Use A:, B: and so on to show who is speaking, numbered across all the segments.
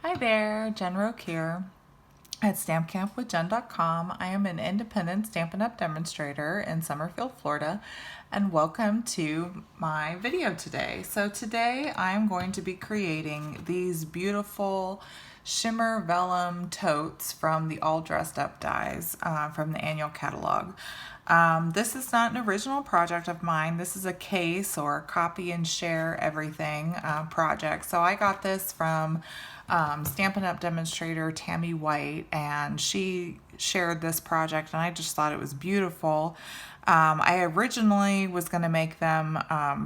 A: Hi there, Jen Roque here at StampCampWithJen.com. I am an independent Stampin' Up! Demonstrator in Summerfield, Florida, and welcome to my video today. So today I'm going to be creating these beautiful shimmer vellum totes from the All Dressed Up dies from the annual catalog. This is not an original project of mine. This is a case or copy and share everything project. So I got this from Stampin' Up! Demonstrator Tami White, and she shared this project, and I just thought it was beautiful. I originally was going to make them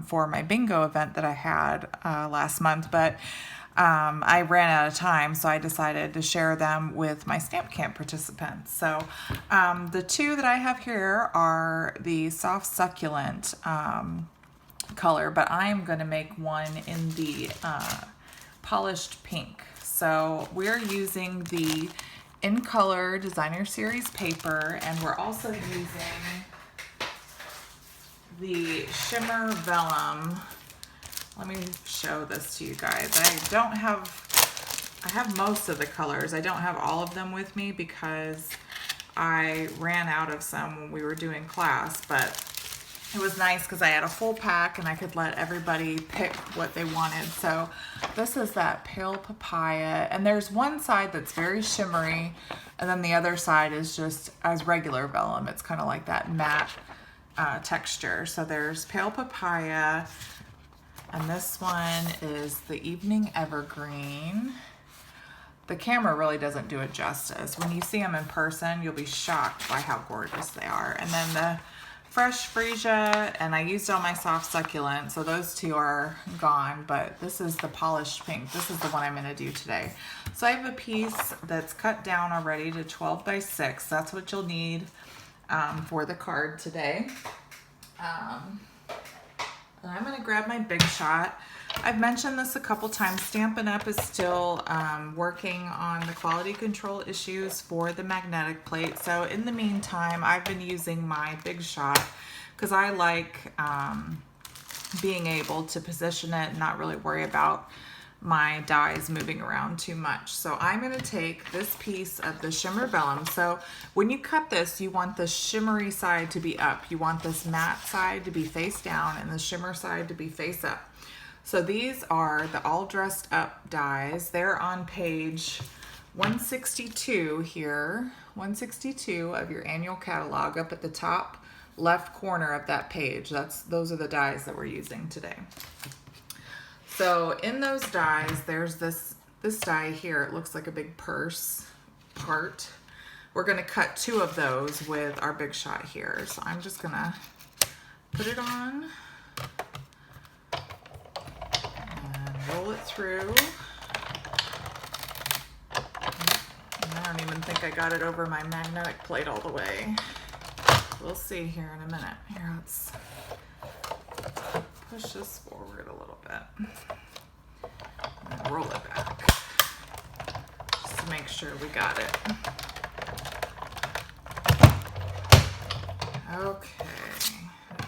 A: for my bingo event that I had last month, but I ran out of time, so I decided to share them with my Stamp Camp participants. So the two that I have here are the soft succulent color, but I'm going to make one in the polished pink. So we're using the In Color Designer Series paper, and we're also using the Shimmer Vellum. Let me show this to you guys. I have most of the colors. I don't have all of them with me because I ran out of some when we were doing class, but it was nice because I had a full pack and I could let everybody pick what they wanted. So this is that pale papaya, and there's one side that's very shimmery, and then the other side is just as regular vellum. It's kind of like that matte texture. So there's pale papaya, and this one is the evening evergreen. The camera really doesn't do it justice. When you see them in person, you'll be shocked by how gorgeous they are. And then the fresh freesia, and I used all my soft succulent, so those two are gone, but this is the polished pink. This is the one I'm going to do today. So I have a piece that's cut down already to 12 by 6. That's what you'll need for the card today. And I'm going to grab my Big Shot. I've mentioned this a couple times. Stampin' Up! Is still working on the quality control issues for the magnetic plate. So in the meantime, I've been using my Big Shot because I like being able to position it and not really worry about my dies moving around too much. So I'm going to take this piece of the shimmer vellum. So when you cut this, you want the shimmery side to be up. You want this matte side to be face down and the shimmer side to be face up. So these are the All Dressed Up dies. They're on page 162 here, 162 of your annual catalog, up at the top left corner of that page. Those are the dies that we're using today. So in those dies, there's this die here. It looks like a big purse part. We're going to cut 2 of those with our Big Shot here. So I'm just going to put it on and roll it through. And I don't even think I got it over my magnetic plate all the way. We'll see here in a minute. Here, let's push this forward a little bit and roll it back just to make sure we got it. Okay,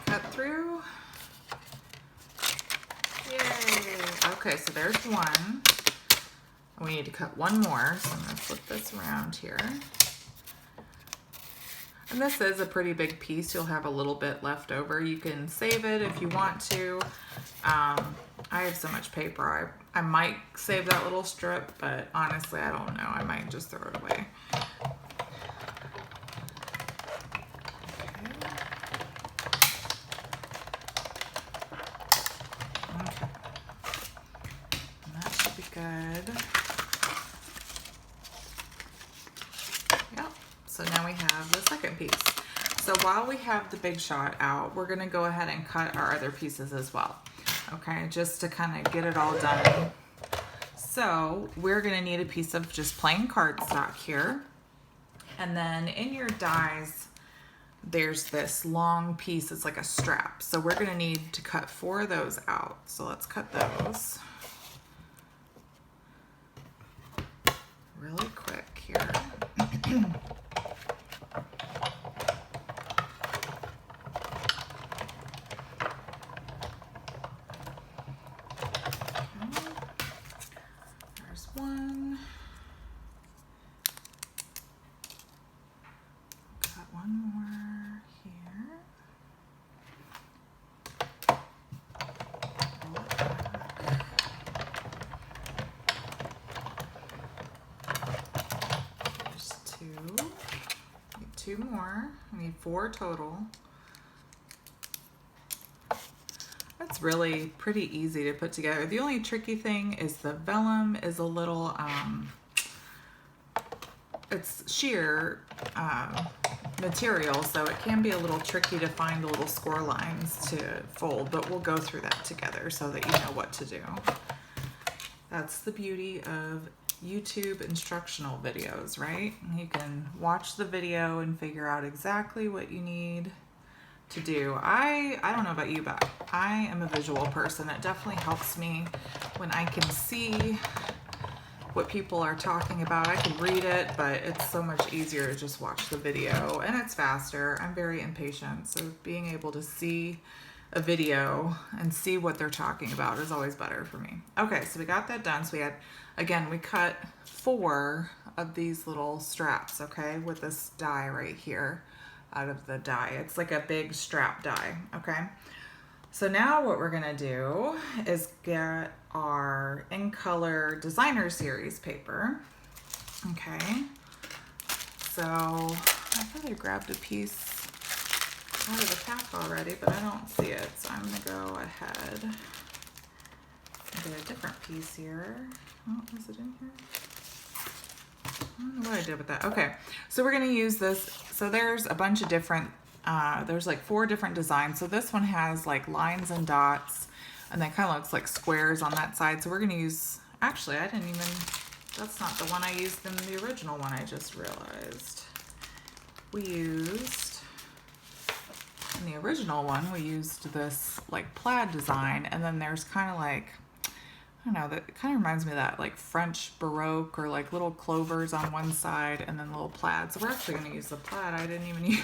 A: cut through. Yay! Okay, so there's one. We need to cut one more, so I'm going to flip this around here. And this is a pretty big piece. You'll have a little bit left over. You can save it if you want to. I have so much paper. I might save that little strip, but honestly, I don't know. I might just throw it away. Okay. And that should be good. Yep. So now we have the second piece. So while we have the Big Shot out, we're going to go ahead and cut our other pieces as well. Okay, just to kind of get it all done. So we're going to need a piece of just plain cardstock here. And then in your dies, there's this long piece. It's like a strap. So we're going to need to cut 4 of those out. So let's cut those really quick here. There's one. 2 more. I need 4 total. That's really pretty easy to put together. The only tricky thing is the vellum is a little, it's sheer material, so it can be a little tricky to find the little score lines to fold, but we'll go through that together so that you know what to do. That's the beauty of YouTube instructional videos, right? You can watch the video and figure out exactly what you need to do. I don't know about you, but I am a visual person. It definitely helps me when I can see what people are talking about. I can read it, but it's so much easier to just watch the video, and it's faster. I'm very impatient, so being able to see a video and see what they're talking about is always better for me. Okay, so we got that done. So we had, again, we cut 4 of these little straps, okay, with this die right here out of the die. It's like a big strap die, okay? So now what we're gonna do is get our In Color Designer Series paper, okay? So I thought I grabbed a piece out of the pack already, but I don't see it, so I'm gonna go ahead and get a different piece here. Oh, is it in here? I don't know what I did with that. Okay, so we're gonna use this. So there's a bunch of different, there's like 4 different designs. So this one has like lines and dots, and that kind of looks like squares on that side. So we're gonna use, actually I didn't even, that's not the one I used in the original one, I just realized. We used, in the original one, we used this like plaid design, and then there's kind of like, I don't know, that kind of reminds me of that like French Baroque, or like little clovers on one side and then little plaid. So we're actually going to use the plaid. I didn't even use,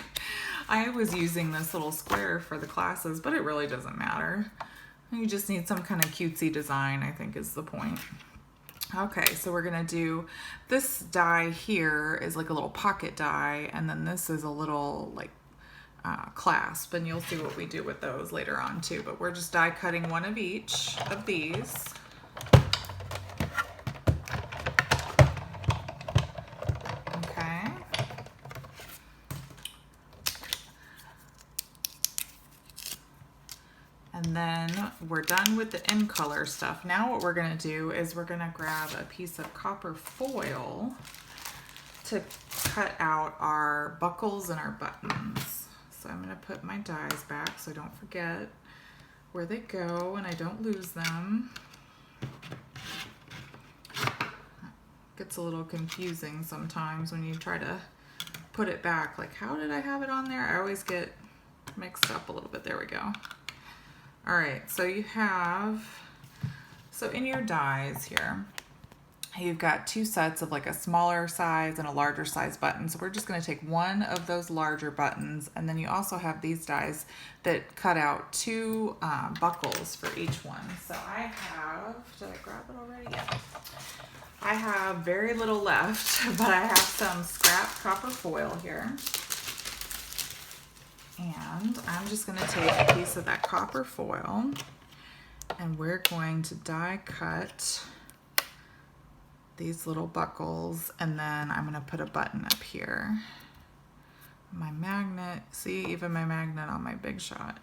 A: I was using this little square for the classes, but it really doesn't matter. You just need some kind of cutesy design, I think is the point. Okay, so we're going to do, this die here is like a little pocket die, and then this is a little like clasp, and you'll see what we do with those later on too, but we're just die cutting 1 of each of these. Okay. And then we're done with the In Color stuff. Now what we're gonna do is we're gonna grab a piece of copper foil to cut out our buckles and our buttons. So I'm gonna put my dies back so I don't forget where they go and I don't lose them. Gets a little confusing sometimes when you try to put it back. Like, how did I have it on there? I always get mixed up a little bit. There we go. All right, so you have, so in your dies here, you've got 2 sets of like a smaller size and a larger size button. So we're just gonna take 1 of those larger buttons, and then you also have these dies that cut out 2 buckles for each one. So I have, did I grab it already? Yeah. I have very little left, but I have some scrap copper foil here. And I'm just gonna take a piece of that copper foil, and we're going to die cut these little buckles, and then I'm gonna put a button up here. My magnet, see, even my magnet on my Big Shot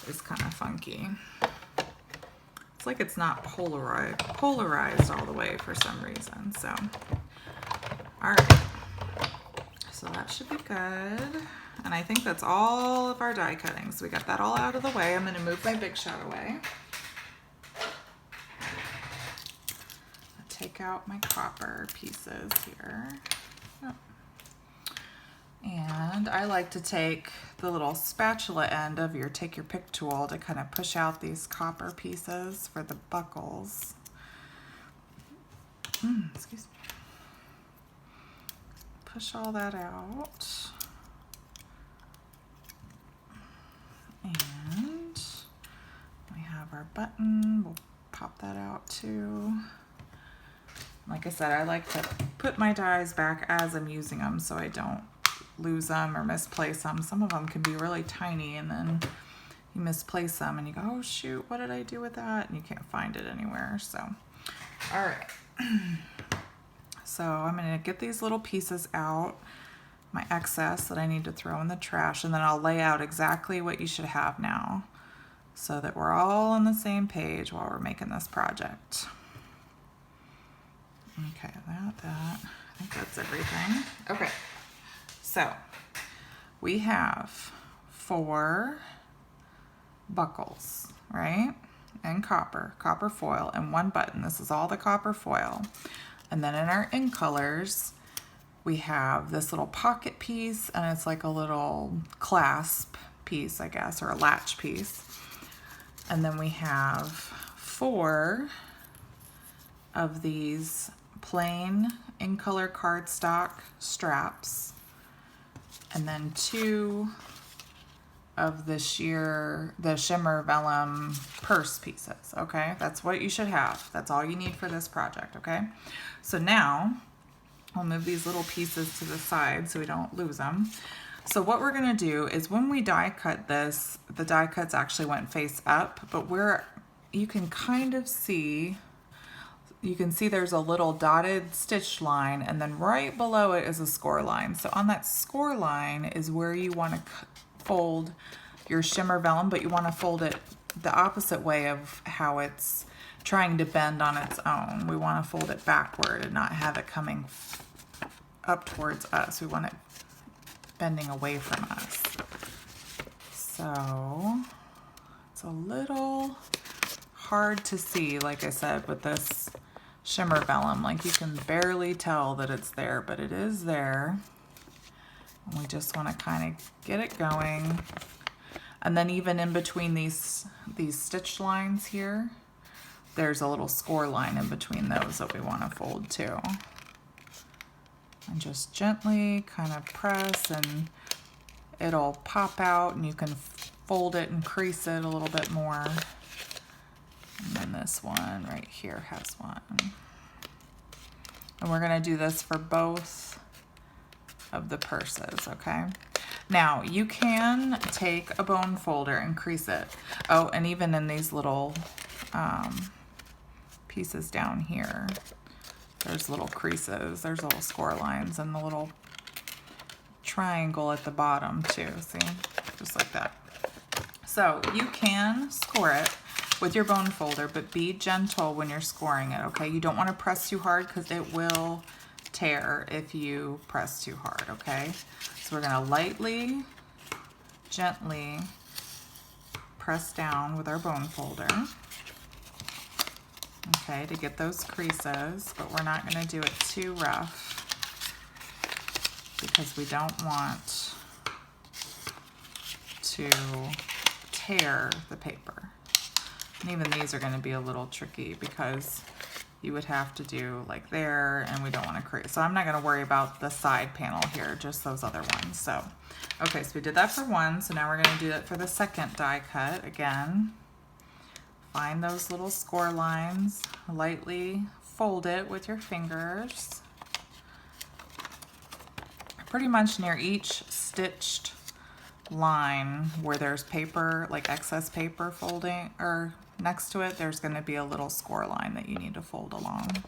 A: is kind of funky. It's like it's not polarized all the way for some reason, so. All right, so that should be good. And I think that's all of our die cutting. So we got that all out of the way. I'm gonna move my Big Shot away. Take out my copper pieces here. Oh. And I like to take the little spatula end of your take your pick tool to kind of push out these copper pieces for the buckles. Excuse me. Push all that out. And we have our button. We'll pop that out too. Like I said, I like to put my dies back as I'm using them so I don't lose them or misplace them. Some of them can be really tiny, and then you misplace them and you go, oh shoot, what did I do with that? And you can't find it anywhere. So, all right. So I'm gonna get these little pieces out. my excess that I need to throw in the trash, and then I'll lay out exactly what you should have now so that we're all on the same page while we're making this project. Okay, that, I think that's everything. Okay, so we have 4 buckles, right? And copper foil, and 1 button. This is all the copper foil. And then in our In Colors, we have this little pocket piece, and it's like a little clasp piece, I guess, or a latch piece. And then we have 4 of these plain In Color cardstock straps, and then 2 of the Shimmer Vellum purse pieces, okay? That's what you should have. That's all you need for this project, okay? So now, I'll move these little pieces to the side so we don't lose them. So what we're gonna do is when we die cut this, the die cuts actually went face up, but you can kind of see, you can see there's a little dotted stitch line, and then right below it is a score line. So on that score line is where you wanna fold your Shimmer Vellum, but you wanna fold it the opposite way of how it's trying to bend on its own. We wanna fold it backward and not have it coming up towards us. We want it bending away from us. So it's a little hard to see, like I said, with this Shimmer Vellum. Like you can barely tell that it's there, but it is there. And we just want to kind of get it going. And then even in between these stitch lines here, there's a little score line in between those that we want to fold too. And just gently kind of press, and it'll pop out, and you can fold it and crease it a little bit more. And then this one right here has one. And we're gonna do this for both of the purses, okay? Now, you can take a bone folder and crease it. Oh, and even in these little pieces down here, there's little creases, there's little score lines, and the little triangle at the bottom too, see? Just like that. So you can score it with your bone folder, but be gentle when you're scoring it, okay? You don't want to press too hard because it will tear if you press too hard, okay? So we're gonna lightly, gently press down with our bone folder, okay, to get those creases, but we're not gonna do it too rough because we don't want to tear the paper. And even these are gonna be a little tricky because you would have to do like there, and we don't want to create. So I'm not going to worry about the side panel here, just those other ones. So, okay, so we did that for one. So now we're going to do it for the second die cut. Again, find those little score lines, lightly fold it with your fingers. Pretty much near each stitched line where there's paper, like excess paper folding, or next to it, there's going to be a little score line that you need to fold along.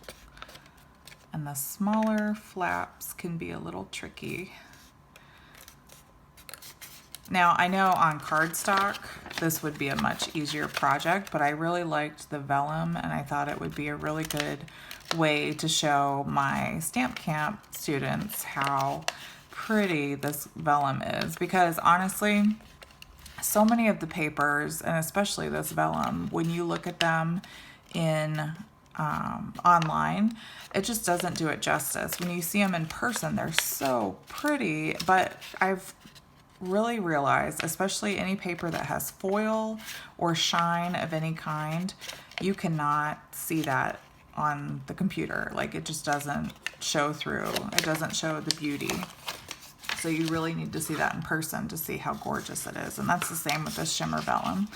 A: And the smaller flaps can be a little tricky. Now, I know on cardstock, this would be a much easier project, but I really liked the vellum, and I thought it would be a really good way to show my Stamp Camp students how pretty this vellum is, because honestly, so many of the papers, and especially this vellum, when you look at them in online, it just doesn't do it justice. When you see them in person, they're so pretty, but I've really realized, especially any paper that has foil or shine of any kind, you cannot see that on the computer. Like, it just doesn't show through. It doesn't show the beauty. So you really need to see that in person to see how gorgeous it is. And that's the same with this Shimmer Vellum.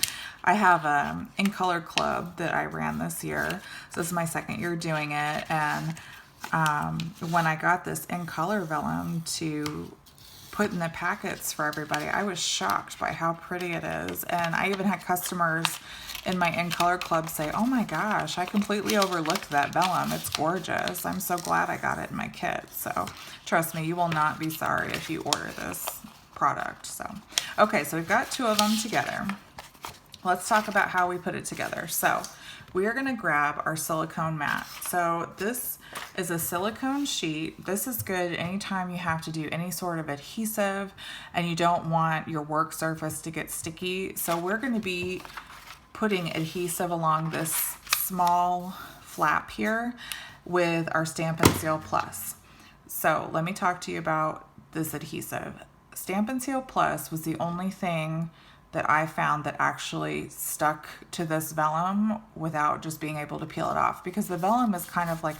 A: I have an In Color Club that I ran this year. So this is my second year doing it. And when I got this In Color Vellum to put in the packets for everybody. I was shocked by how pretty it is. And I even had customers in my In Color Club say, oh my gosh, I completely overlooked that vellum. It's gorgeous. I'm so glad I got it in my kit. So trust me, you will not be sorry if you order this product. So, okay, so we've got 2 of them together. Let's talk about how we put it together. So we are going to grab our silicone mat. So this is a silicone sheet. This is good anytime you have to do any sort of adhesive and you don't want your work surface to get sticky. So we're going to be putting adhesive along this small flap here with our Stampin' Seal Plus. So let me talk to you about this adhesive. Stampin' Seal Plus was the only thing that I found that actually stuck to this vellum without just being able to peel it off, because the vellum is kind of like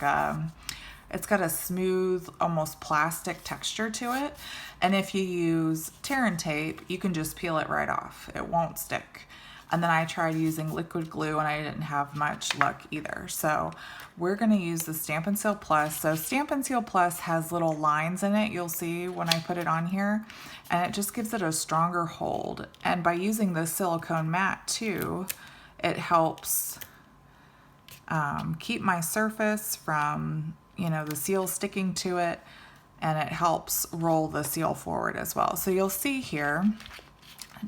A: it's got a smooth, almost plastic texture to it. And if you use tear and tape, you can just peel it right off. It won't stick. And then I tried using liquid glue and I didn't have much luck either. So we're gonna use the Stampin' Seal Plus. So Stampin' Seal Plus has little lines in it, you'll see when I put it on here, and it just gives it a stronger hold. And by using the silicone mat too, it helps keep my surface from, you know, the seal sticking to it, and it helps roll the seal forward as well. So you'll see here,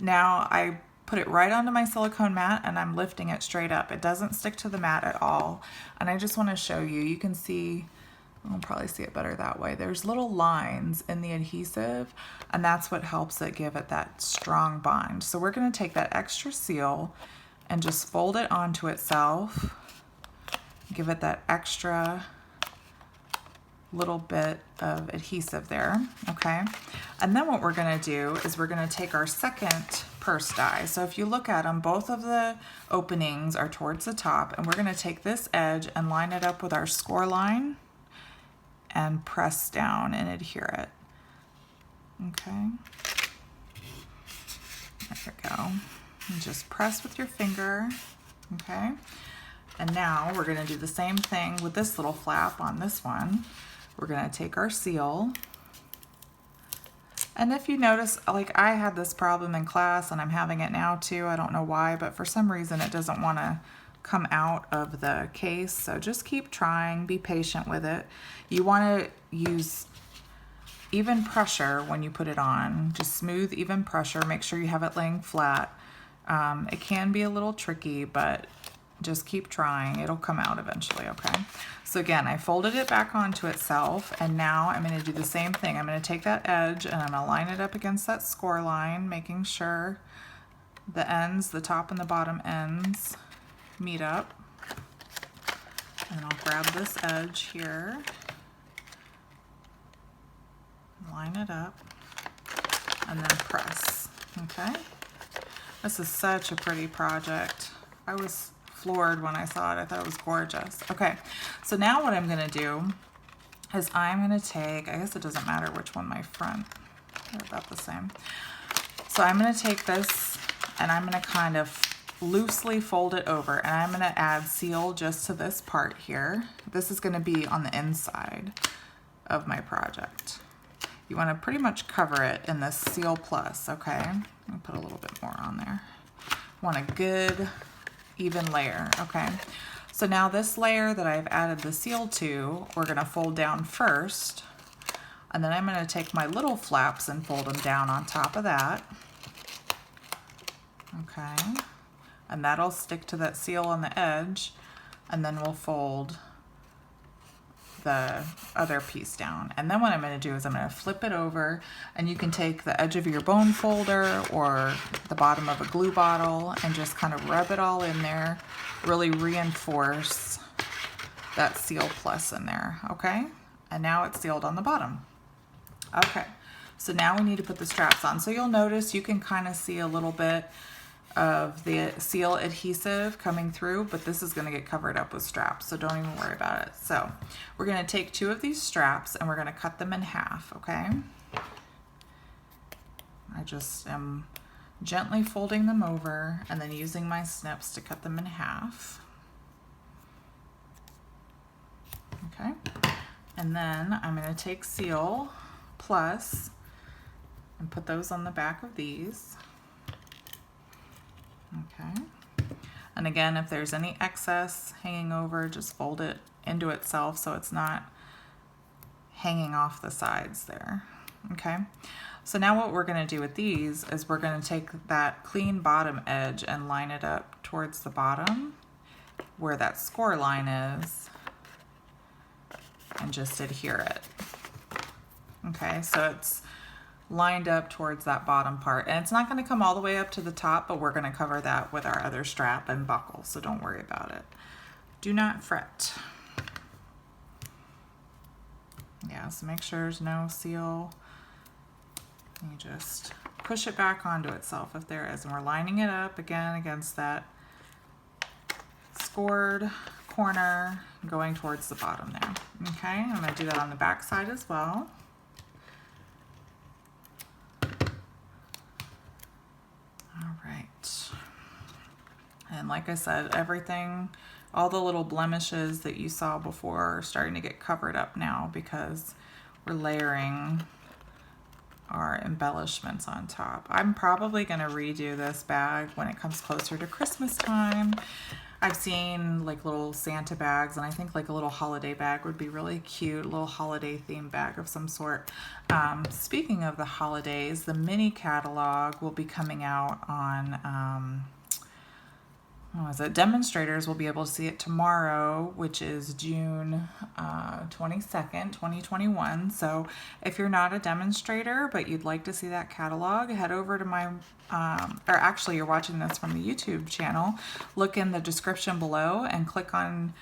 A: now I put it right onto my silicone mat and I'm lifting it straight up. It doesn't stick to the mat at all. And I just want to show you, you can see, I'll probably see it better that way. There's little lines in the adhesive, and that's what helps it give it that strong bind. So we're going to take that extra seal and just fold it onto itself, give it that extra little bit of adhesive there, okay? And then what we're gonna do is we're gonna take our second purse die. So if you look at them, both of the openings are towards the top, and we're gonna take this edge and line it up with our score line and press down and adhere it, okay? There we go. And just press with your finger, okay? And now we're gonna do the same thing with this little flap on this one. We're gonna take our seal, and if you notice, like I had this problem in class and I'm having it now too, I don't know why, but for some reason it doesn't wanna come out of the case, so just keep trying, be patient with it. You wanna use even pressure when you put it on, just smooth, even pressure, make sure you have it laying flat. It can be a little tricky, but just keep trying, it'll come out eventually, okay? So again, I folded it back onto itself, and now I'm gonna do the same thing. I'm gonna take that edge and I'm gonna line it up against that score line, making sure the ends, the top and the bottom ends meet up. And I'll grab this edge here, line it up, and then press, okay? This is such a pretty project. I was floored when I saw it. I thought it was gorgeous. Okay, so now what I'm gonna do is I'm gonna take, I guess it doesn't matter which one my front, they're about the same. So I'm gonna take this and I'm gonna kind of loosely fold it over, and I'm gonna add seal just to this part here. This is gonna be on the inside of my project. You wanna pretty much cover it in this Seal Plus, okay? I'll put a little bit more on there. Want a good even layer, okay? So now this layer that I've added the seal to, we're gonna fold down first, and then I'm gonna take my little flaps and fold them down on top of that, okay? And that'll stick to that seal on the edge, and then we'll fold the other piece down. And then what I'm going to do is I'm going to flip it over, and you can take the edge of your bone folder or the bottom of a glue bottle and just kind of rub it all in there, really reinforce that Seal Plus in there, okay? And now it's sealed on the bottom. Okay, so now we need to put the straps on. So you'll notice you can kind of see a little bit of the seal adhesive coming through, but this is going to get covered up with straps, so don't even worry about it. So we're going to take 2 of these straps and we're going to cut them in half, okay? I just am gently folding them over and then using my snips to cut them in half. Okay, and then I'm going to take Seal Plus and put those on the back of these. Okay. And again, if there's any excess hanging over, just fold it into itself so it's not hanging off the sides there. Okay. So now what we're going to do with these is we're going to take that clean bottom edge and line it up towards the bottom where that score line is and just adhere it. Okay, so it's lined up towards that bottom part, and it's not going to come all the way up to the top, but we're going to cover that with our other strap and buckle, so don't worry about it. Do not fret. Yeah, so make sure there's no seal. You just push it back onto itself if there is, and we're lining it up again against that scored corner going towards the bottom there. Okay, I'm going to do that on the back side as well. All right, and like I said, everything, all the little blemishes that you saw before are starting to get covered up now because we're layering our embellishments on top. I'm probably going to redo this bag when it comes closer to Christmas time. I've seen like little Santa bags, and I think like a little holiday bag would be really cute, a little holiday themed bag of some sort. Speaking of the holidays, the mini catalog will be coming out on, what was it? Demonstrators will be able to see it tomorrow, which is June 22nd, 2021. So if you're not a demonstrator, but you'd like to see that catalog, head over to my, or actually you're watching this from the YouTube channel, look in the description below and click on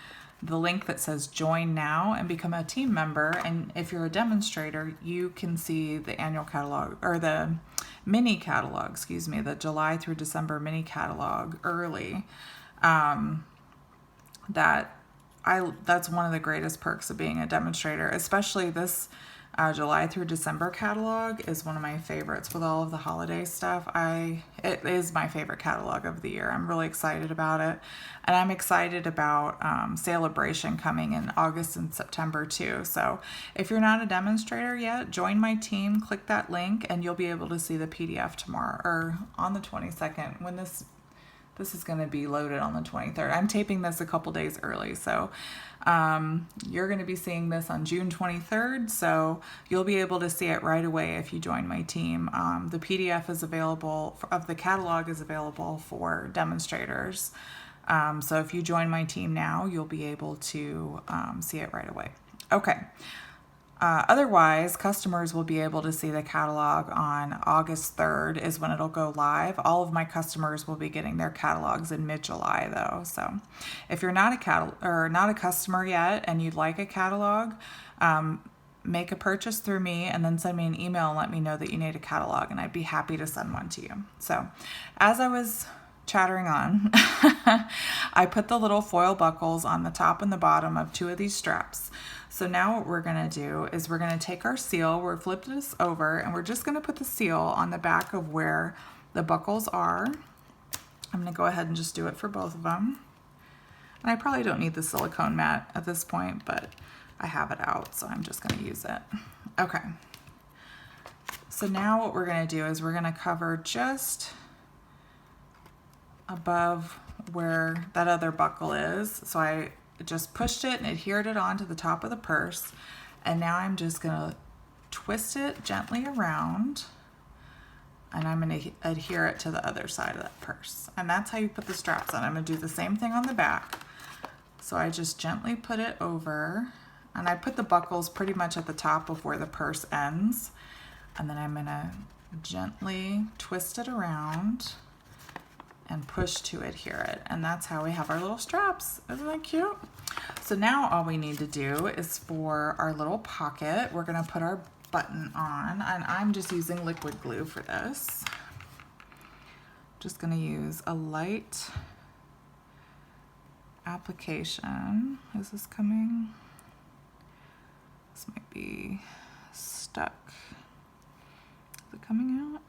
A: the link that says join now and become a team member. And if you're a demonstrator, you can see the annual catalog, or the mini catalog, excuse me, the July through December mini catalog early. That's one of the greatest perks of being a demonstrator, especially this July through December catalog is one of my favorites with all of the holiday stuff. It is my favorite catalog of the year. I'm really excited about it. And I'm excited about Celebration coming in August and September too. So if you're not a demonstrator yet, join my team, click that link, and you'll be able to see the PDF tomorrow, or on the 22nd, when this is going to be loaded on the 23rd. I'm taping this a couple days early, so you're going to be seeing this on June 23rd, so you'll be able to see it right away if you join my team. The PDF is available, of the catalog is available for demonstrators. So if you join my team now, you'll be able to see it right away. Okay. Otherwise, customers will be able to see the catalog on August 3rd is when it'll go live. All of my customers will be getting their catalogs in mid-July though. So if you're not a customer yet and you'd like a catalog, make a purchase through me and then send me an email and let me know that you need a catalog, and I'd be happy to send one to you. So as I was chattering on, I put the little foil buckles on the top and the bottom of 2 of these straps. So now what we're going to do is we're going to take our seal, we're flipped this over, and we're just going to put the seal on the back of where the buckles are. I'm going to go ahead and just do it for both of them. And I probably don't need the silicone mat at this point, but I have it out, so I'm just going to use it. Okay. So now what we're going to do is we're going to cover just above where that other buckle is. So I just pushed it and adhered it onto the top of the purse, and now I'm just gonna twist it gently around, and I'm gonna adhere it to the other side of that purse. And that's how you put the straps on. I'm gonna do the same thing on the back. So I just gently put it over, and I put the buckles pretty much at the top of where the purse ends, and then I'm gonna gently twist it around and push to adhere it. And that's how we have our little straps. Isn't that cute? So now all we need to do is for our little pocket, we're gonna put our button on, and I'm just using liquid glue for this. Just gonna use a light application. Is this coming? This might be stuck. Is it coming out?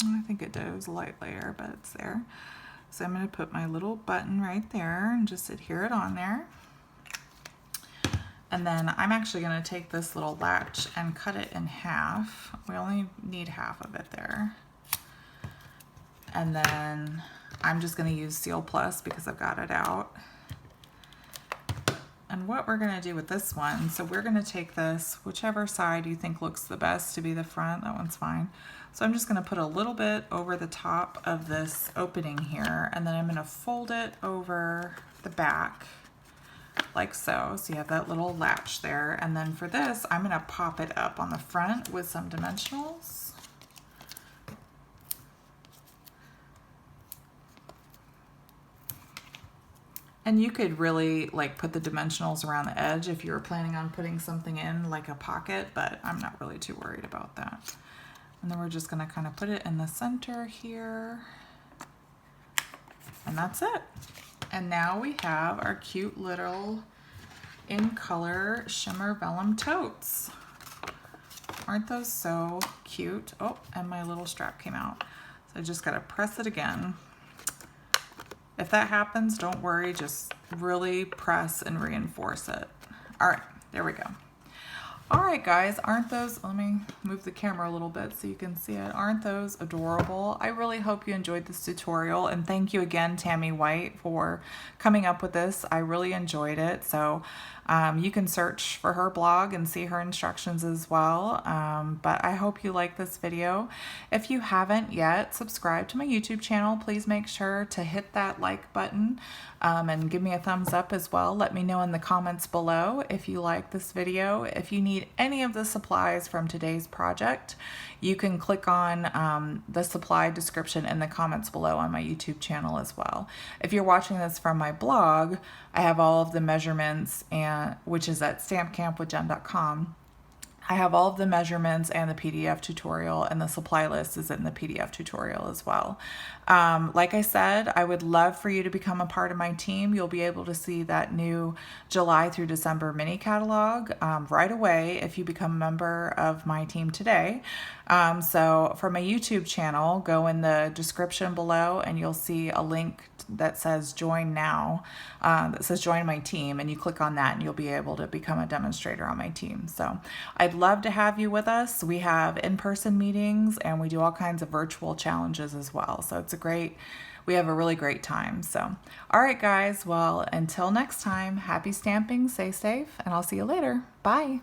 A: I think it does a light layer, but it's there. So I'm going to put my little button right there and just adhere it on there. And then I'm actually going to take this little latch and cut it in half. We only need half of it there. And then I'm just going to use Seal Plus because I've got it out. And what we're going to do with this one, so we're going to take this, whichever side you think looks the best to be the front, that one's fine. So I'm just going to put a little bit over the top of this opening here, and then I'm going to fold it over the back like so. So you have that little latch there. And then for this, I'm going to pop it up on the front with some dimensionals. And you could really like put the dimensionals around the edge if you were planning on putting something in like a pocket, but I'm not really too worried about that. And then we're just going to kind of put it in the center here. And that's it. And now we have our cute little In Color Shimmer Vellum totes. Aren't those so cute? Oh, and my little strap came out. So I just got to press it again. If that happens, don't worry, just really press and reinforce it. All right, there we go. All right, guys, aren't those, let me move the camera a little bit so you can see it. Aren't those adorable? I really hope you enjoyed this tutorial, and thank you again, Tami White, for coming up with this. I really enjoyed it. So you can search for her blog and see her instructions as well. But I hope you like this video. If you haven't yet subscribed to my YouTube channel, please make sure to hit that like button and give me a thumbs up as well. Let me know in the comments below if you like this video. If you need any of the supplies from today's project, you can click on the supply description in the comments below on my YouTube channel as well. If you're watching this from my blog, I have all of the measurements, and which is at stampcampwithjen.com. I have all of the measurements and the PDF tutorial, and the supply list is in the PDF tutorial as well. Like I said, I would love for you to become a part of my team. You'll be able to see that new July through December mini catalog right away if you become a member of my team today. So for my YouTube channel, go in the description below and you'll see a link that says join now, that says join my team, and you click on that and you'll be able to become a demonstrator on my team. So I'd love to have you with us. We have in-person meetings and we do all kinds of virtual challenges as well. So we have a really great time. So, all right, guys, well, until next time, happy stamping, stay safe, and I'll see you later. Bye.